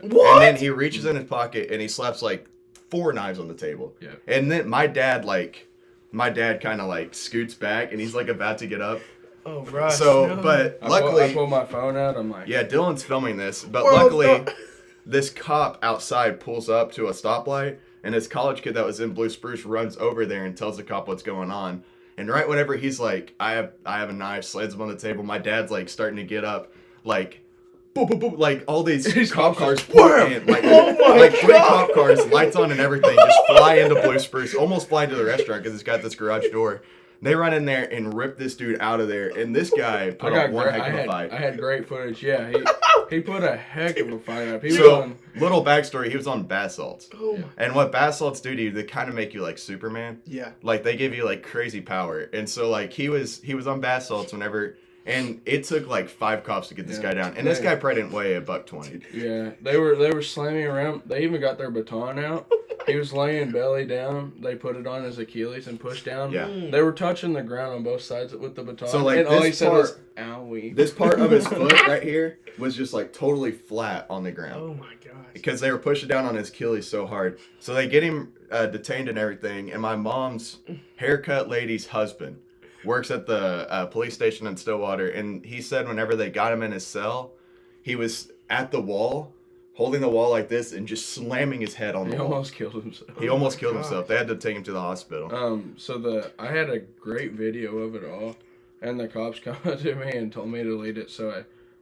What? And then he reaches in his pocket and he slaps like 4 knives on the table. Yeah. And then my dad kind of like scoots back and he's like about to get up. Oh, Russ. So, no. but I luckily, pull my phone out. I'm like, yeah, Dylan's filming this, but World's luckily, not- this cop outside pulls up to a stoplight, and this college kid that was in Blue Spruce runs over there and tells the cop what's going on. And right whenever he's like, I have a knife, slams him on the table, my dad's like starting to get up, like, boop, boop, boop, like all these cop cars pour in, like, like 3 cop cars, lights on and everything, just fly into Blue Spruce, almost fly into the restaurant because it's got this garage door. They run in there and rip this dude out of there, and this guy put up one heck of a fight. I had great footage. Yeah, he put a heck of a fight up. He was So, on, little backstory, he was on bath salts. Oh, my. And what bath salts do to you, they kind of make you like Superman. Yeah. Like, they give you like crazy power. And so, like, he was on bath salts whenever, and it took like 5 cops to get this guy down. And this guy probably didn't weigh $120. yeah, they were slamming around. They even got their baton out. He was laying belly down. They put it on his Achilles and pushed down. Yeah. They were touching the ground on both sides with the baton. So, like, and all this he said part- was, owie. This part of his foot right here was just like totally flat on the ground. Oh, my gosh. Because they were pushing down on his Achilles so hard. So they get him detained and everything. And my mom's haircut lady's husband works at the police station in Stillwater. And he said whenever they got him in his cell, he was at the wall, holding the wall like this and just slamming his head on the He wall. almost killed himself. He almost killed himself. They had to take him to the hospital. So I had a great video of it all, and the cops come up to me and told me to delete it. So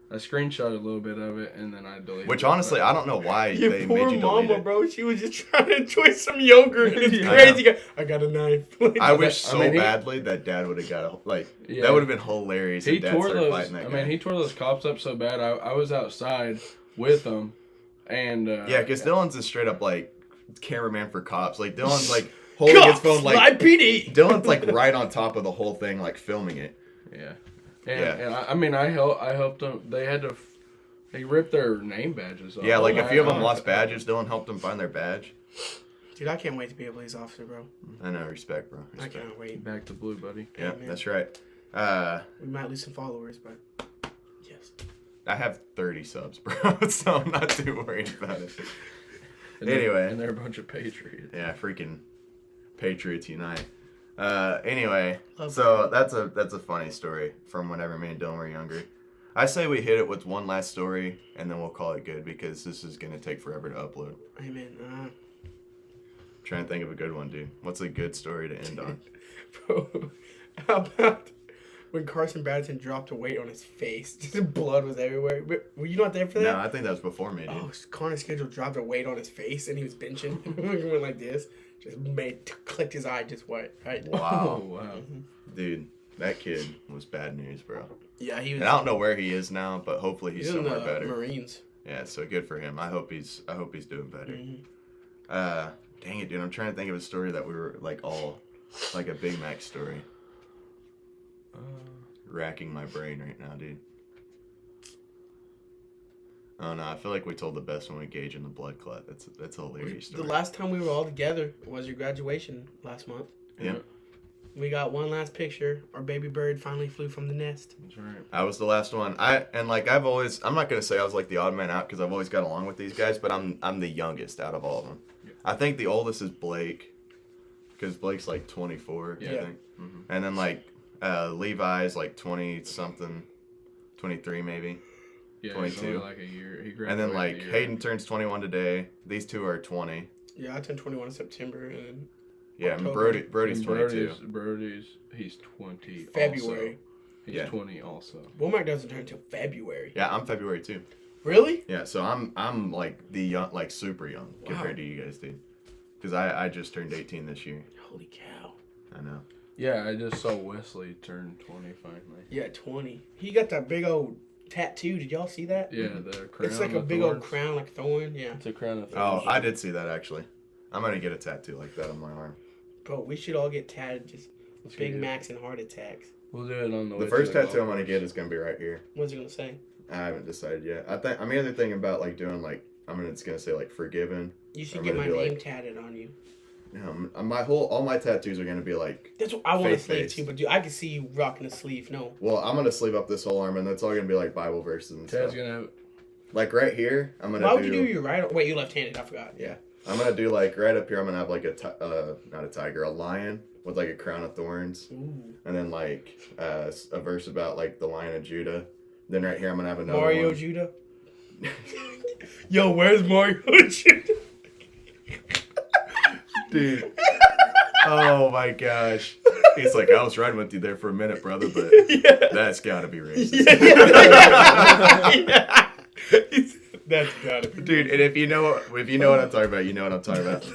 I screenshot a little bit of it, and then I deleted Which it. honestly, I don't know why Your they poor made you delete mama, it. bro. She was just trying to enjoy some yogurt. And it's Yeah. crazy. I got a knife. I wish I so mean, he- badly that Dad would have got Yeah. that would have been hilarious He if Dad tore started those. fighting that I guy. mean, he tore those cops up so bad. I was outside with them, and Yeah, because Dylan's a straight up like cameraman for cops. Like Dylan's like holding his phone like PD. Dylan's like right on top of the whole thing, like filming it. yeah, Yeah. and I mean, I helped them. They ripped their name badges off. Yeah, like a few of them I- lost badges. Dylan helped them find their badge. Dude, I can't wait to be a police officer, bro. I know, respect, bro. I Respect. can't wait. Back to blue, buddy. Yeah, man. that's right. We might lose some followers, but yes. I have 30 subs, bro, so I'm not too worried about it. Anyway. And they're a bunch of patriots. Yeah, freaking Patriots unite. Anyway, Love so that's a funny story from whenever me and Dylan were younger. I say we hit it with one last story, and then we'll call it good because this is going to take forever to upload. Amen. Trying to think of a good one, dude. What's a good story to end on? Bro, how about when Carson Batterson dropped a weight on his face? Just blood was everywhere. Were you not there for that? No, I think that was before me, dude. Oh, Connor Schedule dropped a weight on his face and he was benching. He went like this. Just clicked his eye just white. Right? Wow. Oh, wow. Dude, that kid was bad news, bro. Yeah, he was. And I don't know where he is now, but hopefully he's in somewhere the better. Marines. Yeah, so good for him. I hope he's doing better. Dang it, dude. I'm trying to think of a story that we were like all like a Big Mac story. Racking my brain right now, dude. Oh no, I feel like we told the best one we gauge in the blood clot. That's a hilarious story. The last time we were all together was your graduation last month. Yeah. We got one last picture. Our baby bird finally flew from the nest. That's right. I was the last one. I'm not gonna say I was like the odd man out because I've always got along with these guys, but I'm the youngest out of all of them. Yeah. I think the oldest is Blake, because Blake's like 24. Yeah. I think. Mm-hmm. And then like Levi's like 20 something, 23 maybe. Yeah, 22. he's only like a year. He And then graduated like a year. Hayden turns 21 today. These two are 20. Yeah, I turned 21 in September and Yeah, and October. Brody's And 22. he's 20. February. Also. He's Yeah. 20 also. Womack doesn't turn until February. Yeah, I'm February too. Really? Yeah, so I'm like the young, like super young compared to you guys, dude. Because I just turned 18 this year. Holy cow. I know. Yeah, I just saw Wesley turn 20 finally. Yeah, 20. He got that big old tattoo. Did y'all see that? Yeah, the crown. It's like a of big old thorns. crown, like thorn. Yeah. It's a crown of Oh, thorns. I did see that actually. I'm gonna get a tattoo like that on my arm. Bro, we should all get tatted. Just Let's Big get it. Macs and heart attacks. We'll do it on the way. The first to the tattoo I'm golf gonna course. get is gonna be right here. What's it gonna say? I haven't decided yet. I'm either thinking about like doing like it's gonna say like forgiven. You should I'm get my gonna do, name like- tatted on you. All my tattoos are gonna be like. That's what I want a sleeve Faith-based. too, but dude, I can see you rocking a sleeve. No. Well, I'm gonna sleeve up this whole arm, and that's all gonna be like Bible verses and Tad's stuff. gonna have. Like right here, I'm gonna Why do. would you do your right? Wait, you left-handed. I forgot. Yeah, I'm gonna do like right up here. I'm gonna have like not a tiger, a lion with like a crown of thorns, Ooh. and then like a verse about like the Lion of Judah. Then right here, I'm gonna have another Mario one. Judah. Yo, where's Mario Judah? Dude. Oh my gosh. He's like, I was riding with you there for a minute, brother, but Yeah. that's gotta be racist. Yeah. That's gotta be. Dude, and if you know what I'm talking about, you know what I'm talking about.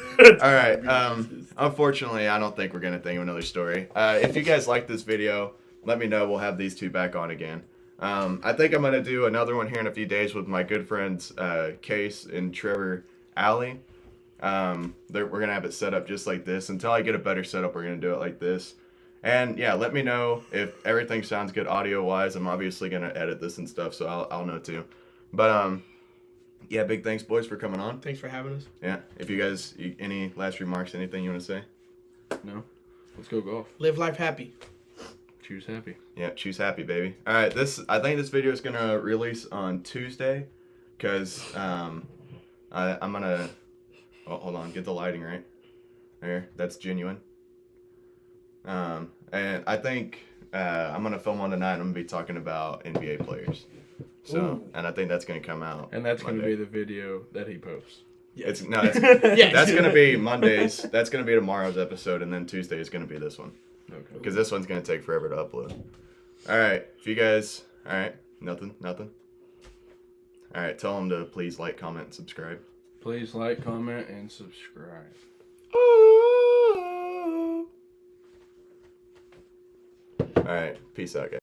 All right. Unfortunately, I don't think we're gonna think of another story. If you guys like this video, let me know. We'll have these two back on again. I think I'm gonna do another one here in a few days with my good friends Case and Trevor Alley. We're gonna have it set up just like this. Until I get a better setup, we're gonna do it like this. And yeah, let me know if everything sounds good audio wise. I'm obviously gonna edit this and stuff, so I'll know too. But yeah, big thanks, boys, for coming on. Thanks for having us. Yeah, if you guys any last remarks, anything you want to say? No. Let's go golf. Live life happy. Choose happy. Yeah, choose happy, baby. All right, I think this video is gonna release on Tuesday, cause I'm gonna. Oh, hold on, get the lighting right. There, that's genuine. And I think I'm gonna film one tonight. I'm gonna be talking about NBA players. So, Ooh. and I think that's gonna come out. And that's going to Monday. be the video that he posts. It's Yes. that's gonna be Mondays. That's gonna be tomorrow's episode, and then Tuesday is gonna be this one. Okay. Because this one's going to take forever to upload. All right. If you guys... All right. Nothing? All right. Tell them to please like, comment, and subscribe. Please like, comment, and subscribe. All right. Peace out, guys.